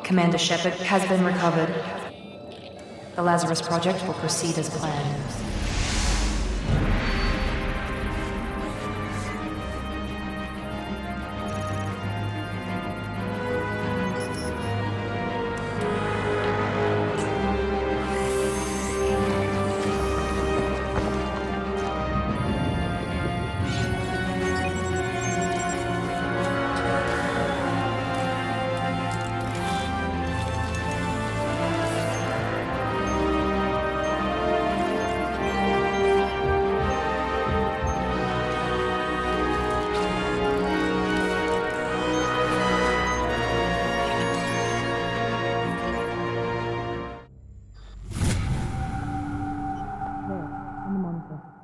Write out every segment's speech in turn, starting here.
Commander Shepard has been recovered. The Lazarus Project will proceed as planned.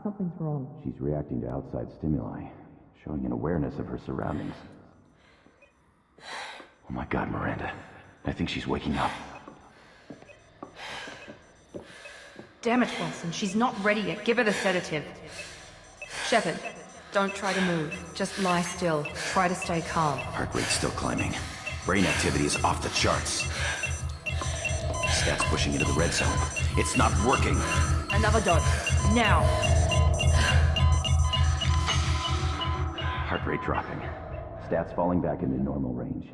Something's wrong. She's reacting to outside stimuli, showing an awareness of her surroundings. Oh my God, Miranda. I think she's waking up. Damn it, Wilson. She's not ready yet. Give her the sedative. Shepard, don't try to move. Just lie still. Try to stay calm. Heart rate's still climbing. Brain activity is off the charts. Stats pushing into the red zone. It's not working. Another dose. Now. Heart rate dropping. Stats falling back into normal range.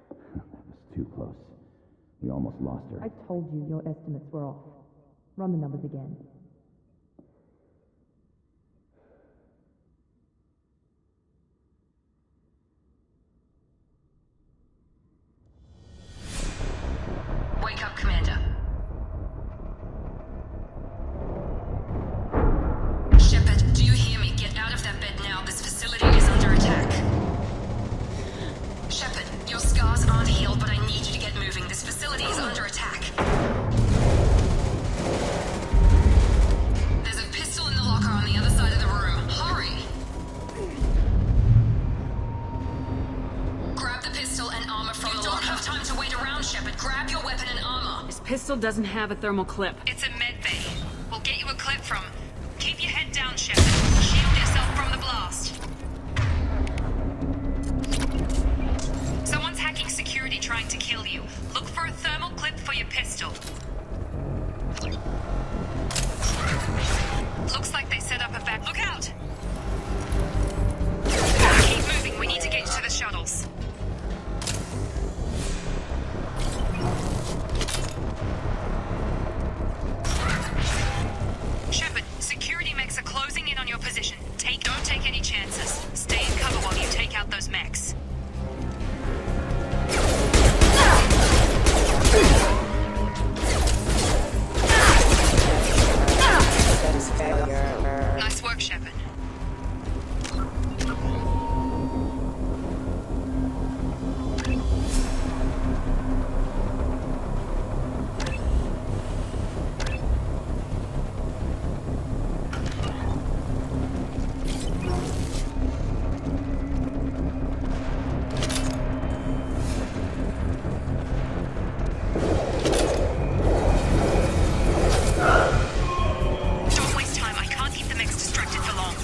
That was too close. We almost lost her. I told you your estimates were off. Run the numbers again. Wake up, Commander. Shepard, do you hear me? Get out of that bed now. This facility is under attack. Shepard, your scars aren't healed, but I need you to get moving. This facility is under attack. There's a pistol in the locker on the other side of the room. Hurry! Grab the pistol and armor from the locker. You don't have time to wait around, Shepard. Grab your weapon and armor. This pistol doesn't have a thermal clip. It's a med bay. We'll get you a clip from. Keep your head down, Shepard. Shield yourself from the blast. Someone's hacking security trying to kill you. Look for a thermal clip for your pistol. Looks like they set up a back. Look out! Keep moving. We need to get you to the shuttles. Shepard, security mechs are closing in on your position. Don't take any chances. Stay in cover while you take out those mechs. Nice work, Shepard. Don't waste time. I can't keep the mechs distracted for long.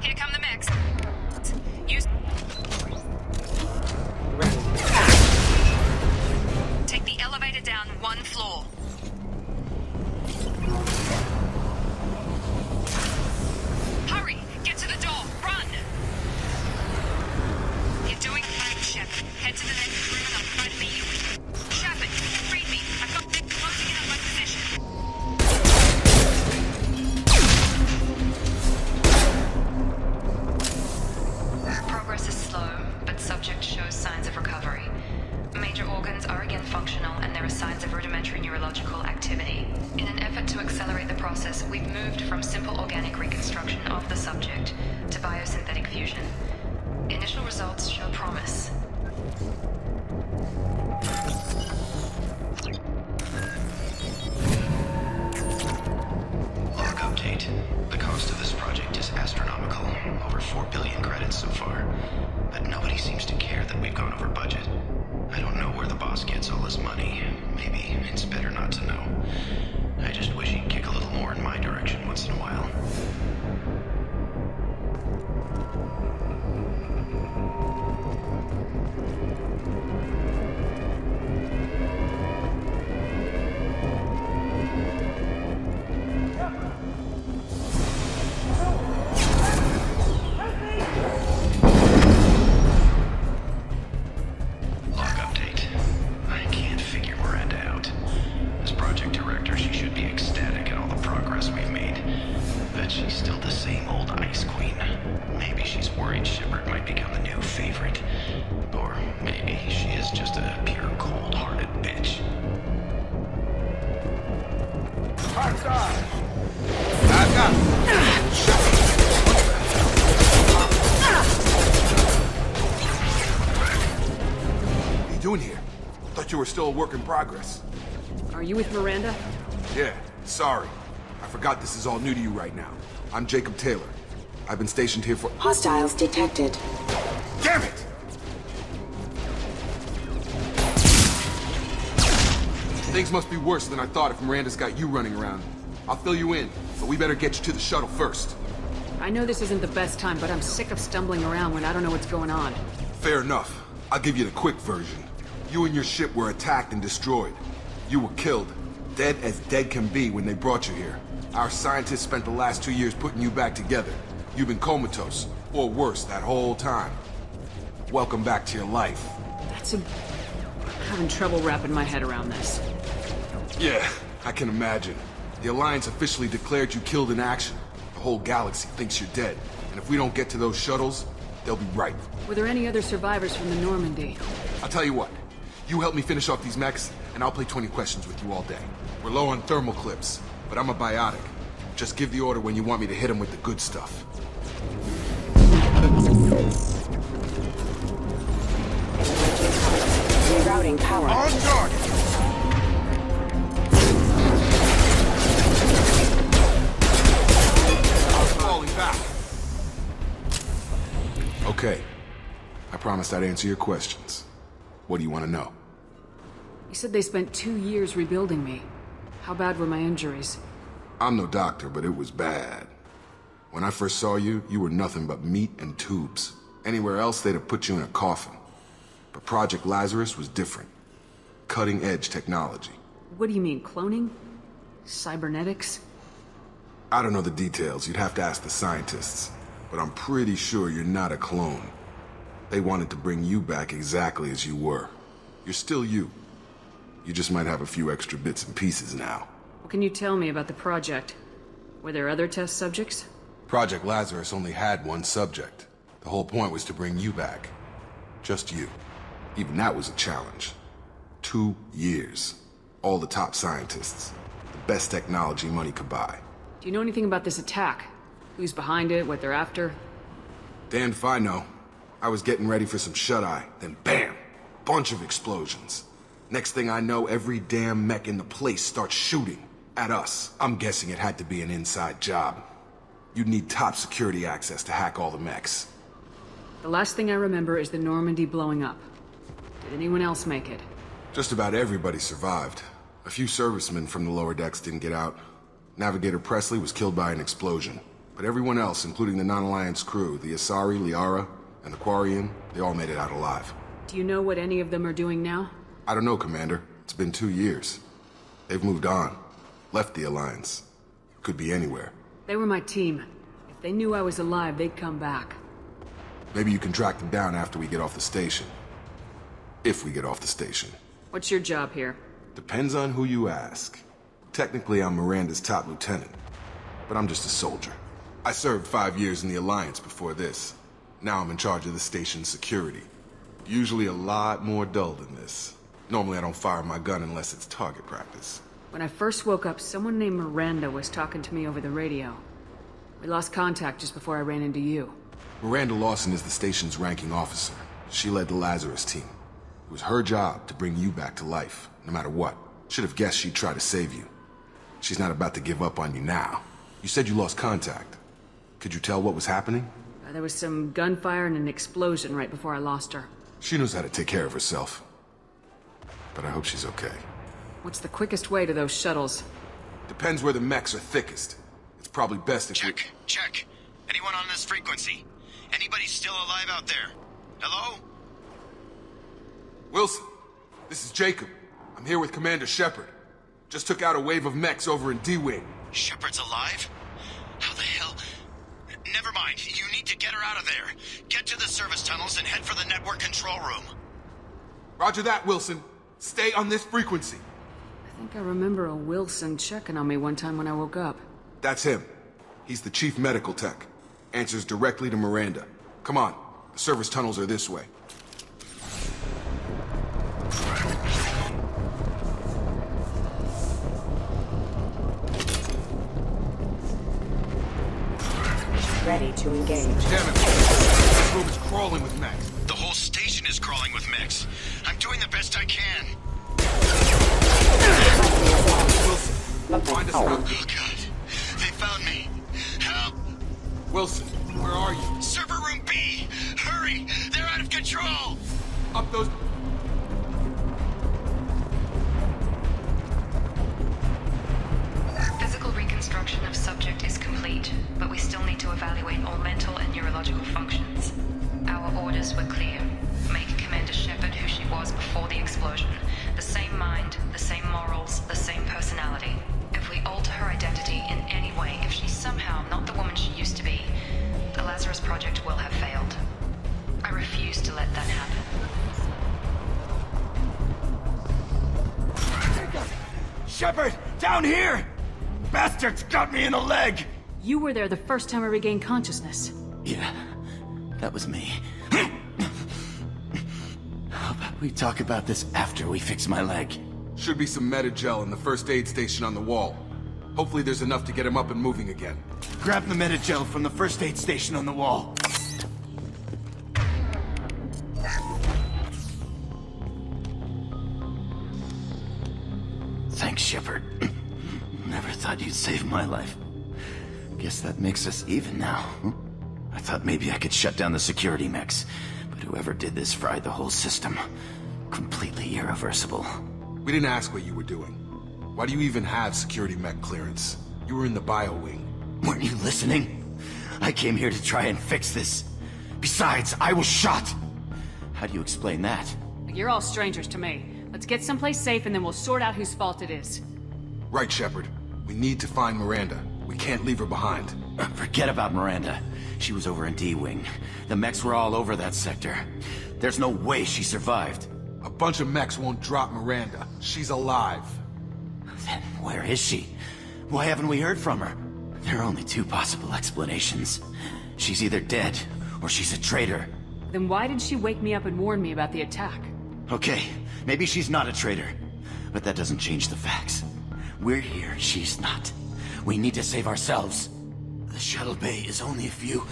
Here come the mechs. Take the elevator down one floor. Hurry! Get to the door! Run! You're doing fine, Shepard. Head to the next room and I'll try to meet you. Shepard, read me. I've got Nick closing in on my position. Progress is slow, but subject shows signs of recovery. Major organs are again functional, and there are signs of rudimentary neurological activity. In an effort to accelerate the process, we've moved from simple organic reconstruction of the subject to biosynthetic fusion. Initial results show promise. Log update. The cost of this project is astronomical. Over 4 billion credits so far. But nobody seems to care that we've gone over budget. I don't know where the boss gets all this money. Maybe it's better not to know. I just wish he'd kick a little more in my direction once in a while. Shepherd might become the new favorite. Or maybe she is just a pure cold-hearted bitch. Outside! I've got What are you doing here? Thought you were still a work in progress. Are you with Miranda? Yeah, sorry. I forgot this is all new to you right now. I'm Jacob Taylor. I've been stationed here for— Hostiles detected. Damn it! Things must be worse than I thought if Miranda's got you running around. I'll fill you in, but we better get you to the shuttle first. I know this isn't the best time, but I'm sick of stumbling around when I don't know what's going on. Fair enough. I'll give you the quick version. You and your ship were attacked and destroyed. You were killed. Dead as dead can be when they brought you here. Our scientists spent the last 2 years putting you back together. You've been comatose, or worse, that whole time. Welcome back to your life. I'm having trouble wrapping my head around this. Yeah, I can imagine. The Alliance officially declared you killed in action. The whole galaxy thinks you're dead. And if we don't get to those shuttles, they'll be right. Were there any other survivors from the Normandy? I'll tell you what. You help me finish off these mechs, and I'll play 20 questions with you all day. We're low on thermal clips, but I'm a biotic. Just give the order when you want me to hit them with the good stuff. Rerouting power. On target! Falling back. Okay. I promised I'd answer your questions. What do you want to know? You said they spent 2 years rebuilding me. How bad were my injuries? I'm no doctor, but it was bad. When I first saw you, you were nothing but meat and tubes. Anywhere else, they'd have put you in a coffin. But Project Lazarus was different. Cutting-edge technology. What do you mean, cloning? Cybernetics? I don't know the details. You'd have to ask the scientists. But I'm pretty sure you're not a clone. They wanted to bring you back exactly as you were. You're still you. You just might have a few extra bits and pieces now. What can you tell me about the project? Were there other test subjects? Project Lazarus only had one subject. The whole point was to bring you back. Just you. Even that was a challenge. 2 years. All the top scientists. The best technology money could buy. Do you know anything about this attack? Who's behind it, what they're after? Damned if I know. I was getting ready for some shut-eye, then bam! Bunch of explosions. Next thing I know, every damn mech in the place starts shooting. At us. I'm guessing it had to be an inside job. You'd need top security access to hack all the mechs. The last thing I remember is the Normandy blowing up. Did anyone else make it? Just about everybody survived. A few servicemen from the lower decks didn't get out. Navigator Presley was killed by an explosion. But everyone else, including the non-Alliance crew, the Asari, Liara, and the Quarian, they all made it out alive. Do you know what any of them are doing now? I don't know, Commander. It's been 2 years. They've moved on. Left the Alliance. Could be anywhere. They were my team. If they knew I was alive, they'd come back. Maybe you can track them down after we get off the station. If we get off the station. What's your job here? Depends on who you ask. Technically, I'm Miranda's top lieutenant. But I'm just a soldier. I served 5 years in the Alliance before this. Now I'm in charge of the station's security. Usually a lot more dull than this. Normally I don't fire my gun unless it's target practice. When I first woke up, someone named Miranda was talking to me over the radio. We lost contact just before I ran into you. Miranda Lawson is the station's ranking officer. She led the Lazarus team. It was her job to bring you back to life, no matter what. Should have guessed she'd try to save you. She's not about to give up on you now. You said you lost contact. Could you tell what was happening? There was some gunfire and an explosion right before I lost her. She knows how to take care of herself. But I hope she's okay. What's the quickest way to those shuttles? Depends where the mechs are thickest. It's probably best if Check. Check. Anyone on this frequency? Anybody still alive out there? Hello? Wilson, this is Jacob. I'm here with Commander Shepard. Just took out a wave of mechs over in D-Wing. Shepard's alive? How the hell? Never mind. You need to get her out of there. Get to the service tunnels and head for the network control room. Roger that, Wilson. Stay on this frequency. I think I remember a Wilson checking on me one time when I woke up. That's him. He's the chief medical tech. Answers directly to Miranda. Come on, The service tunnels are this way. Ready to engage. Damn it! This room is crawling with mechs. The whole station is crawling with mechs. I'm doing the best I can. Wilson, find us Oh around. god. They found me. Help! Wilson, where are you? Server room B! Hurry! They're out of control! Up those... Physical reconstruction of subject is complete, but we still need to evaluate all mental and neurological functions. Our orders were clear. Make Commander Shepard who she was before the explosion. The same mind, the same morals, the same personality. If we alter her identity in any way, if she's somehow not the woman she used to be, the Lazarus Project will have failed. I refuse to let that happen. Shepard! Down here! Bastards got me in the leg! You were there the first time I regained consciousness. Yeah, that was me. How about we talk about this after we fix my leg? Should be some Metagel in the first aid station on the wall. Hopefully there's enough to get him up and moving again. Grab the Metagel from the first aid station on the wall. Thanks, Shepard. Never thought you'd save my life. Guess that makes us even now. I thought maybe I could shut down the security mechs, but whoever did this fried the whole system. Completely irreversible. We didn't ask what you were doing. Why do you even have security mech clearance? You were in the bio wing. Weren't you listening? I came here to try and fix this. Besides, I was shot. How do you explain that? You're all strangers to me. Let's get someplace safe and then we'll sort out whose fault it is. Right, Shepard. We need to find Miranda. We can't leave her behind. Forget about Miranda. She was over in D-Wing. The mechs were all over that sector. There's no way she survived. A bunch of mechs won't drop Miranda. She's alive. Then where is she? Why haven't we heard from her? There are only two possible explanations. She's either dead, or she's a traitor. Then why did she wake me up and warn me about the attack? Okay, maybe she's not a traitor. But that doesn't change the facts. We're here, she's not. We need to save ourselves. The shuttle bay is only a few...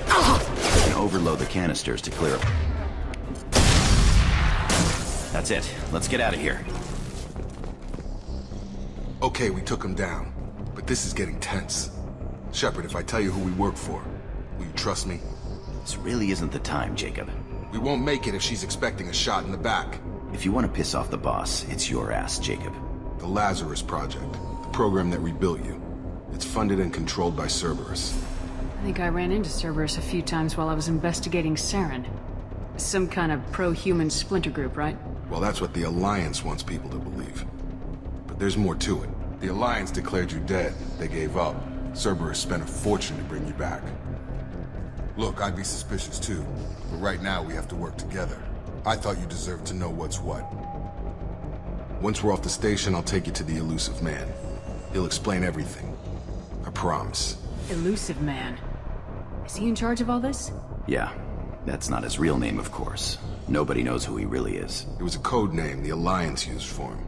We can overload the canisters to clear up. That's it. Let's get out of here. Okay, we took him down. But this is getting tense. Shepard, if I tell you who we work for, will you trust me? This really isn't the time, Jacob. We won't make it if she's expecting a shot in the back. If you want to piss off the boss, it's your ass, Jacob. The Lazarus Project. The program that rebuilt you. It's funded and controlled by Cerberus. I think I ran into Cerberus a few times while I was investigating Saren. Some kind of pro-human splinter group, right? Well, that's what the Alliance wants people to believe. But there's more to it. The Alliance declared you dead. They gave up. Cerberus spent a fortune to bring you back. Look, I'd be suspicious too. But right now, we have to work together. I thought you deserved to know what's what. Once we're off the station, I'll take you to the Elusive Man. He'll explain everything. I promise. Elusive Man. Is he in charge of all this? Yeah, that's not his real name, of course. Nobody knows who he really is. It was a code name the Alliance used for him.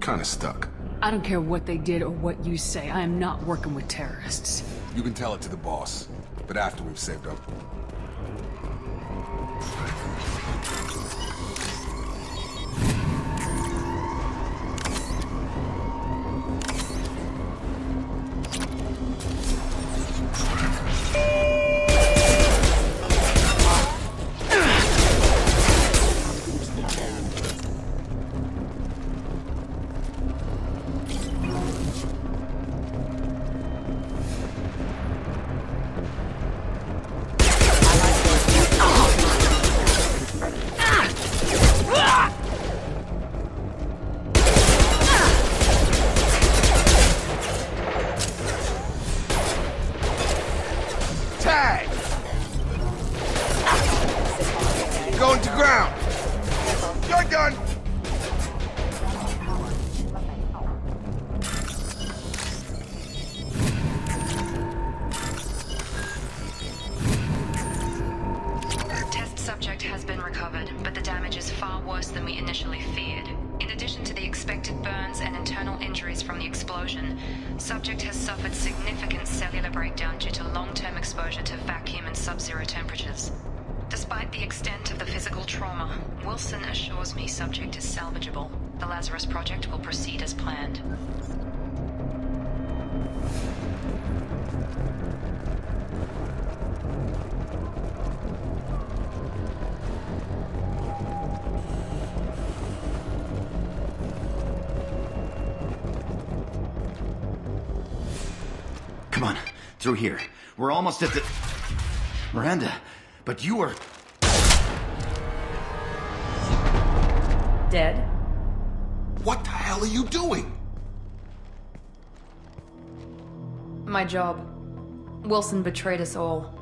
Kinda stuck. I don't care what they did or what you say. I am not working with terrorists. You can tell it to the boss, but after we've saved up. Tag! Going to ground! You're done! Subject has been recovered, but the damage is far worse than we initially feared. In addition to the expected burns and internal injuries from the explosion, Subject has suffered significant cellular breakdown due to long-term exposure to vacuum and sub-zero temperatures. Despite the extent of the physical trauma, Wilson assures me Subject is salvageable. The Lazarus Project will proceed as planned. Come on, through here. We're almost at the... Miranda, but you are... Dead? What the hell are you doing? My job. Wilson betrayed us all.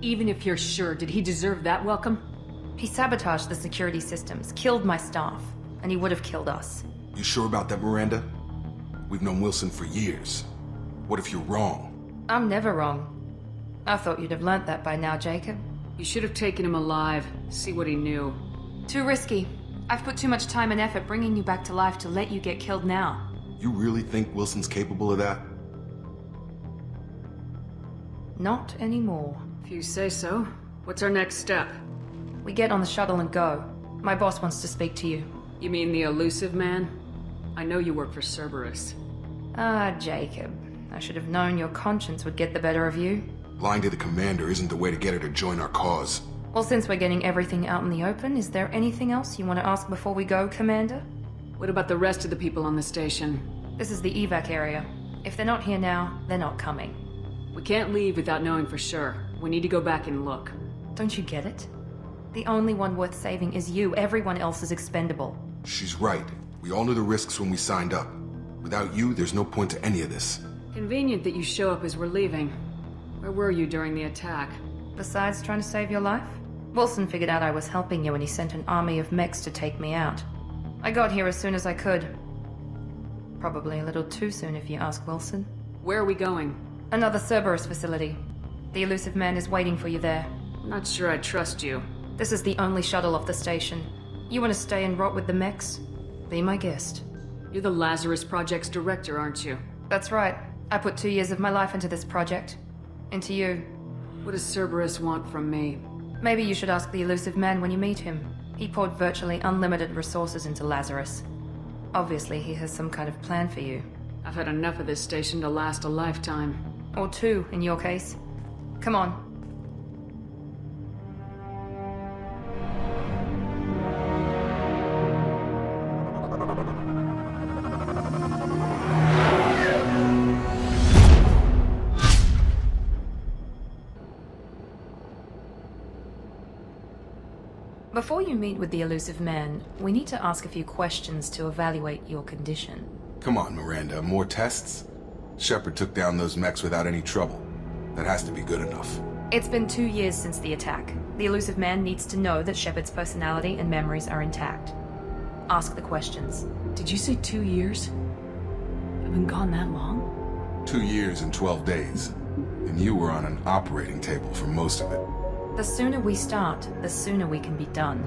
Even if you're sure, did he deserve that welcome? He sabotaged the security systems, killed my staff, and he would have killed us. You sure about that, Miranda? We've known Wilson for years. What if you're wrong? I'm never wrong. I thought you'd have learnt that by now, Jacob. You should have taken him alive, see what he knew. Too risky. I've put too much time and effort bringing you back to life to let you get killed now. You really think Wilson's capable of that? Not anymore. If you say so. What's our next step? We get on the shuttle and go. My boss wants to speak to you. You mean the elusive man? I know you work for Cerberus. Ah, Jacob. I should have known your conscience would get the better of you. Lying to the commander isn't the way to get her to join our cause. Well, since we're getting everything out in the open, is there anything else you want to ask before we go, Commander? What about the rest of the people on the station? This is the evac area. If they're not here now, they're not coming. We can't leave without knowing for sure. We need to go back and look. Don't you get it? The only one worth saving is you. Everyone else is expendable. She's right. We all knew the risks when we signed up. Without you, there's no point to any of this. Convenient that you show up as we're leaving. Where were you during the attack? Besides trying to save your life? Wilson figured out I was helping you and he sent an army of mechs to take me out. I got here as soon as I could. Probably a little too soon if you ask Wilson. Where are we going? Another Cerberus facility. The elusive man is waiting for you there. I'm not sure I trust you. This is the only shuttle off the station. You want to stay and rot with the mechs? Be my guest. You're the Lazarus Project's director, aren't you? That's right. I put 2 years of my life into this project. Into you. What does Cerberus want from me? Maybe you should ask the elusive man when you meet him. He poured virtually unlimited resources into Lazarus. Obviously, he has some kind of plan for you. I've had enough of this station to last a lifetime. Or 2, in your case. Come on. Before you meet with the elusive man, we need to ask a few questions to evaluate your condition. Come on, Miranda, more tests? Shepard took down those mechs without any trouble. That has to be good enough. It's been 2 years since the attack. The elusive man needs to know that Shepard's personality and memories are intact. Ask the questions. Did you say 2 years? I've been gone that long? 2 years and 12 days. And you were on an operating table for most of it. The sooner we start, the sooner we can be done.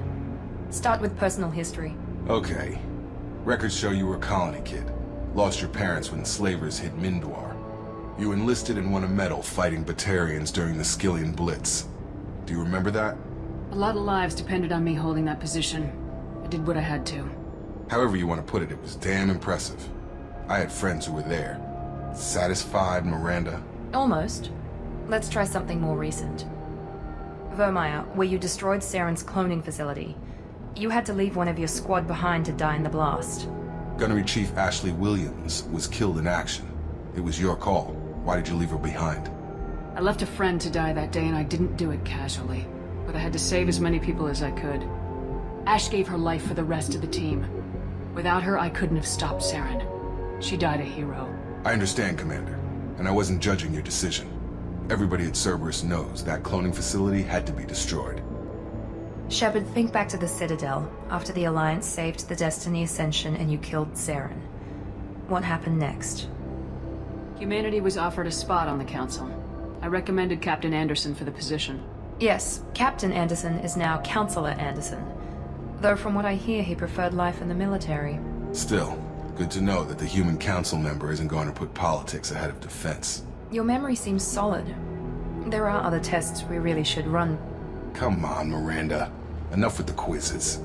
Start with personal history. Okay. Records show you were a colony kid. Lost your parents when slavers hit Mindwar. You enlisted and won a medal fighting Batarians during the Skillian Blitz. Do you remember that? A lot of lives depended on me holding that position. I did what I had to. However you want to put it, it was damn impressive. I had friends who were there. Satisfied, Miranda? Almost. Let's try something more recent. Vermeer, where you destroyed Saren's cloning facility. You had to leave one of your squad behind to die in the blast. Gunnery Chief Ashley Williams was killed in action. It was your call. Why did you leave her behind? I left a friend to die that day and I didn't do it casually. But I had to save as many people as I could. Ash gave her life for the rest of the team. Without her, I couldn't have stopped Saren. She died a hero. I understand, Commander. And I wasn't judging your decision. Everybody at Cerberus knows that cloning facility had to be destroyed. Shepard, think back to the Citadel, after the Alliance saved the Destiny Ascension and you killed Saren. What happened next? Humanity was offered a spot on the Council. I recommended Captain Anderson for the position. Yes, Captain Anderson is now Counselor Anderson. Though from what I hear, he preferred life in the military. Still, good to know that the human council member isn't going to put politics ahead of defense. Your memory seems solid. There are other tests we really should run. Come on, Miranda. Enough with the quizzes.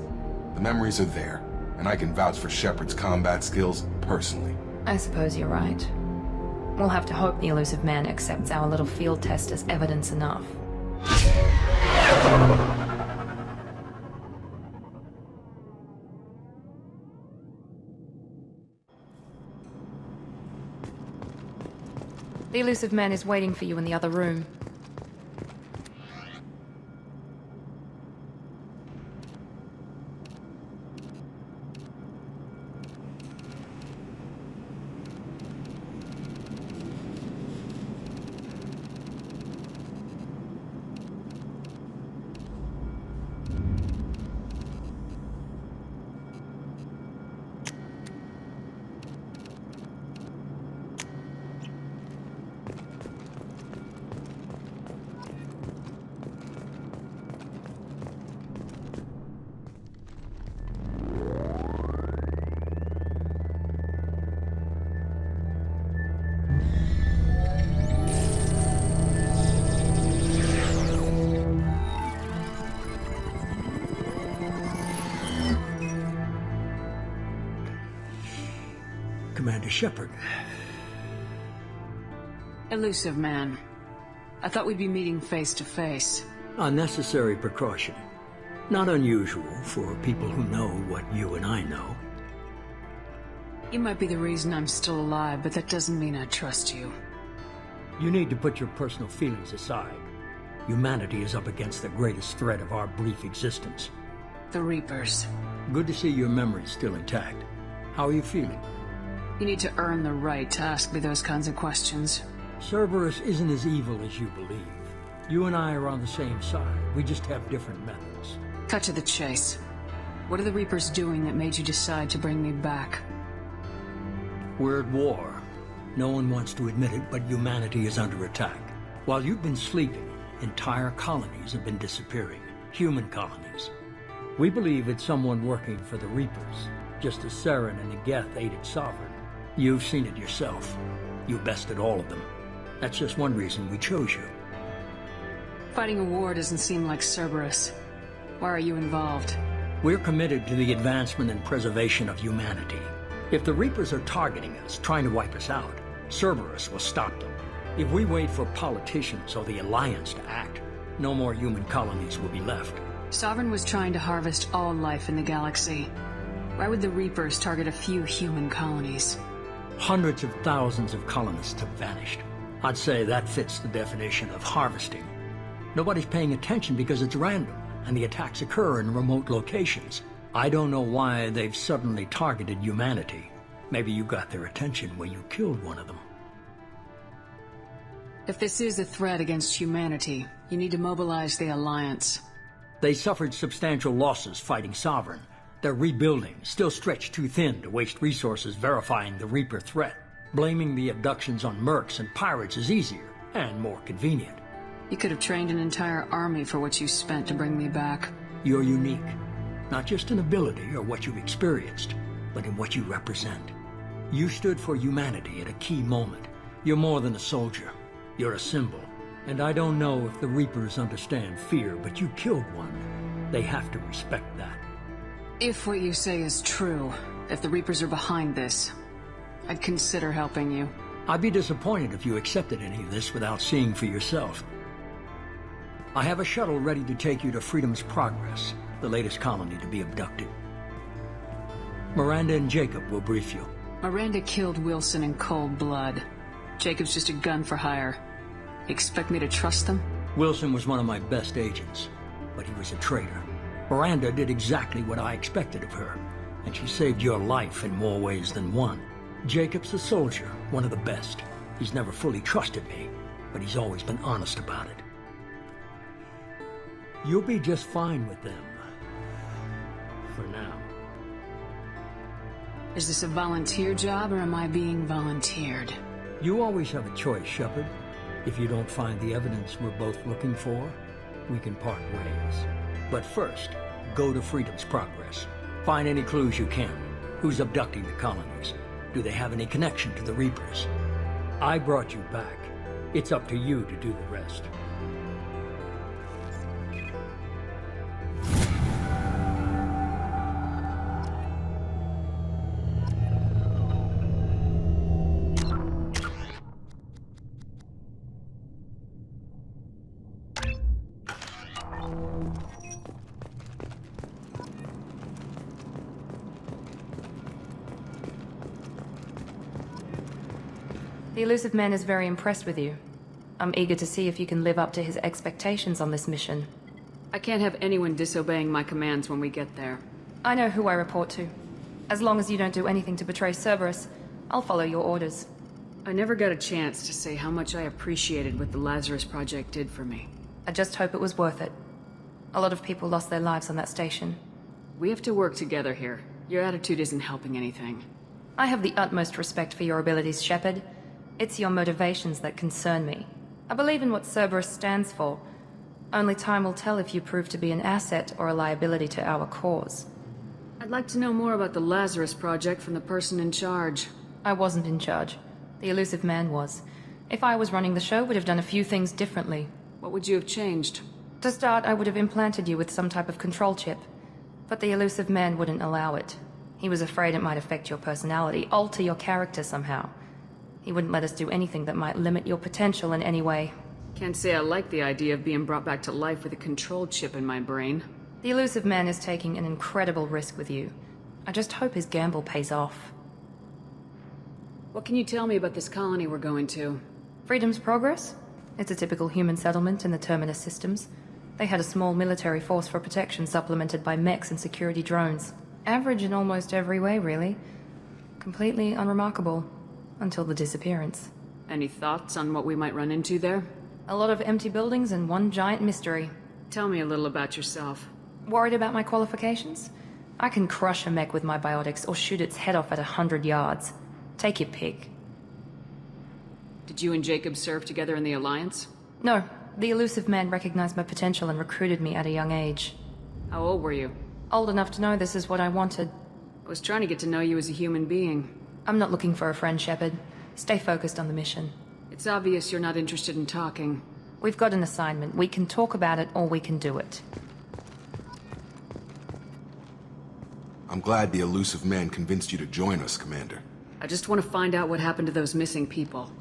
The memories are there, and I can vouch for Shepard's combat skills personally. I suppose you're right. We'll have to hope the elusive man accepts our little field test as evidence enough. The elusive man is waiting for you in the other room. Commander Shepard. Elusive man. I thought we'd be meeting face to face. Unnecessary precaution. Not unusual for people who know what you and I know. You might be the reason I'm still alive, but that doesn't mean I trust you. You need to put your personal feelings aside. Humanity is up against the greatest threat of our brief existence. The Reapers. Good to see your memory still intact. How are you feeling? You need to earn the right to ask me those kinds of questions. Cerberus isn't as evil as you believe. You and I are on the same side. We just have different methods. Cut to the chase. What are the Reapers doing that made you decide to bring me back? We're at war. No one wants to admit it, but humanity is under attack. While you've been sleeping, entire colonies have been disappearing. Human colonies. We believe it's someone working for the Reapers, just as Saren and Negeth aided Sovereign. You've seen it yourself. You bested all of them. That's just one reason we chose you. Fighting a war doesn't seem like Cerberus. Why are you involved? We're committed to the advancement and preservation of humanity. If the Reapers are targeting us, trying to wipe us out, Cerberus will stop them. If we wait for politicians or the Alliance to act, no more human colonies will be left. Sovereign was trying to harvest all life in the galaxy. Why would the Reapers target a few human colonies? Hundreds of thousands of colonists have vanished. I'd say that fits the definition of harvesting. Nobody's paying attention because it's random, and the attacks occur in remote locations. I don't know why they've suddenly targeted humanity. Maybe you got their attention when you killed one of them. If this is a threat against humanity, you need to mobilize the Alliance. They suffered substantial losses fighting Sovereign. They're rebuilding, still stretched too thin to waste resources verifying the Reaper threat. Blaming the abductions on mercs and pirates is easier, and more convenient. You could have trained an entire army for what you spent to bring me back. You're unique. Not just in ability or what you've experienced, but in what you represent. You stood for humanity at a key moment. You're more than a soldier. You're a symbol. And I don't know if the Reapers understand fear, but you killed one. They have to respect that. If what you say is true, if the Reapers are behind this, I'd consider helping you. I'd be disappointed if you accepted any of this without seeing for yourself. I have a shuttle ready to take you to Freedom's Progress, the latest colony to be abducted. Miranda and Jacob will brief you. Miranda killed Wilson in cold blood. Jacob's just a gun for hire. You expect me to trust them? Wilson was one of my best agents, but he was a traitor. Miranda did exactly what I expected of her, and she saved your life in more ways than one. Jacob's a soldier, one of the best. He's never fully trusted me, but he's always been honest about it. You'll be just fine with them. For now. Is this a volunteer job, or am I being volunteered? You always have a choice, Shepard. If you don't find the evidence we're both looking for, we can part ways. But first, go to Freedom's Progress. Find any clues you can. Who's abducting the colonies? Do they have any connection to the Reapers? I brought you back. It's up to you to do the rest. The elusive man is very impressed with you. I'm eager to see if you can live up to his expectations on this mission. I can't have anyone disobeying my commands when we get there. I know who I report to. As long as you don't do anything to betray Cerberus, I'll follow your orders. I never got a chance to say how much I appreciated what the Lazarus Project did for me. I just hope it was worth it. A lot of people lost their lives on that station. We have to work together here. Your attitude isn't helping anything. I have the utmost respect for your abilities, Shepard. It's your motivations that concern me. I believe in what Cerberus stands for. Only time will tell if you prove to be an asset or a liability to our cause. I'd like to know more about the Lazarus Project from the person in charge. I wasn't in charge. The elusive man was. If I was running the show, would have done a few things differently. What would you have changed? To start, I would have implanted you with some type of control chip. But the elusive man wouldn't allow it. He was afraid it might affect your personality, alter your character somehow. He wouldn't let us do anything that might limit your potential in any way. Can't say I like the idea of being brought back to life with a control chip in my brain. The elusive man is taking an incredible risk with you. I just hope his gamble pays off. What can you tell me about this colony we're going to? Freedom's Progress? It's a typical human settlement in the Terminus systems. They had a small military force for protection supplemented by mechs and security drones. Average in almost every way, really. Completely unremarkable. Until the disappearance. Any thoughts on what we might run into there? A lot of empty buildings and one giant mystery. Tell me a little about yourself. Worried about my qualifications? I can crush a mech with my biotics or shoot its head off at 100 yards. Take your pick. Did you and Jacob serve together in the Alliance? No. The elusive man recognized my potential and recruited me at a young age. How old were you? Old enough to know this is what I wanted. I was trying to get to know you as a human being. I'm not looking for a friend, Shepard. Stay focused on the mission. It's obvious you're not interested in talking. We've got an assignment. We can talk about it or we can do it. I'm glad the elusive man convinced you to join us, Commander. I just want to find out what happened to those missing people.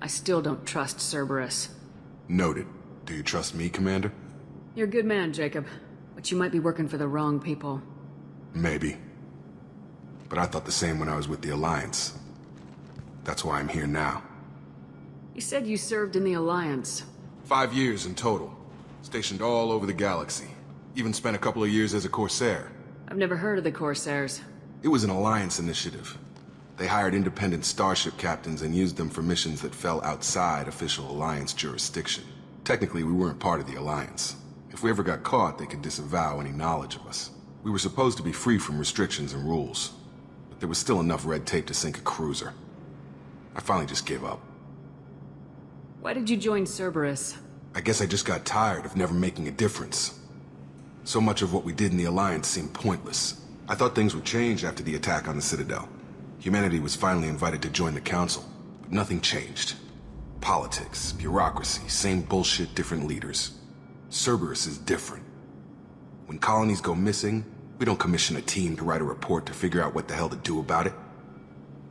I still don't trust Cerberus. Noted. Do you trust me, Commander? You're a good man, Jacob. But you might be working for the wrong people. Maybe. But I thought the same when I was with the Alliance. That's why I'm here now. You said you served in the Alliance. 5 years in total. Stationed all over the galaxy. Even spent a couple of years as a Corsair. I've never heard of the Corsairs. It was an Alliance initiative. They hired independent starship captains and used them for missions that fell outside official Alliance jurisdiction. Technically, we weren't part of the Alliance. If we ever got caught, they could disavow any knowledge of us. We were supposed to be free from restrictions and rules. But there was still enough red tape to sink a cruiser. I finally just gave up. Why did you join Cerberus? I guess I just got tired of never making a difference. So much of what we did in the Alliance seemed pointless. I thought things would change after the attack on the Citadel. Humanity was finally invited to join the Council, but nothing changed. Politics, bureaucracy, same bullshit, different leaders. Cerberus is different. When colonies go missing, we don't commission a team to write a report to figure out what the hell to do about it.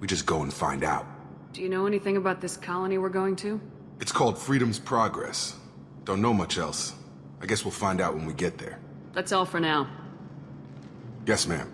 We just go and find out. Do you know anything about this colony we're going to? It's called Freedom's Progress. Don't know much else. I guess we'll find out when we get there. That's all for now. Yes, ma'am.